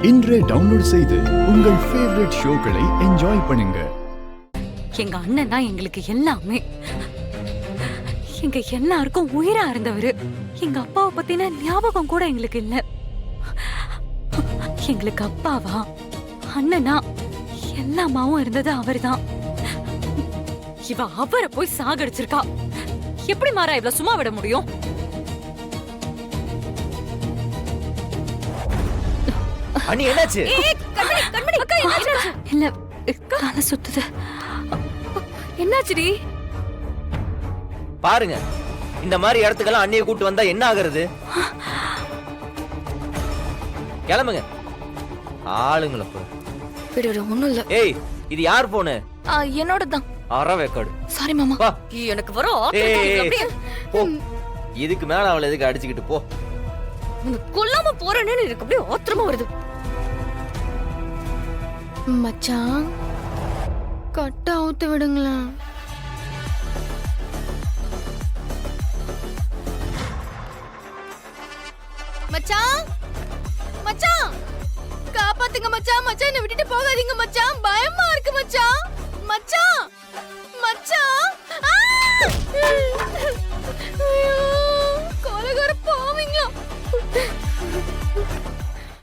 இன்றே டவுன்லோட் செய்து உங்கள் ஃபேவரட் ஷோக்களை என்ஜாய் பண்ணுங்க. எங்க அண்ணன் தான் எங்களுக்கு எல்லாமே. எங்க எல்லாருக்கும் உயிரா இருந்தவரு. எங்க அப்பாவை பத்தின ஞாபகம் கூட எங்களுக்கு இல்ல. எங்களுக்கு அப்பாவா அண்ணனா எல்லாமாவும் இருந்தது அவர்தான். இவ அவரை போய் சாகடிச்சிருக்கா. எப்படி மாறா இவ்வளவு சும்மா விட முடியும்? அண்ணி என்னாச்சு? இல்ல கால சுத்துது. என்னாச்சுடி? பாருங்க, இந்த மாதிரி இடத்துக்கெல்லாம் அண்ணியை கூட்டு வந்தா என்ன ஆகுறது? கிளம்புங்க ஆளுங்கள. ஒண்ணும் இல்ல. ஏய், இது யார் போனு? என்னோட தான். அறவேக்காடு. சாரி மாமா. எனக்கு வரும். இதுக்கு மேல அவளை எதுக்கு அடிச்சுக்கிட்டு போ. கொல்லாம போறேன்னு எனக்கு அப்படியே ஆத்திரமா வருது. மச்சான், கட்ட அவுத்து விடுங்களேன். மச்சான், மச்சான், காப்பாத்துங்க மச்சான். மச்சான், என்ன விட்டுட்டு போகாதீங்க மச்சான். பயமா இருக்கு மச்சான். மச்சான், மச்சான்.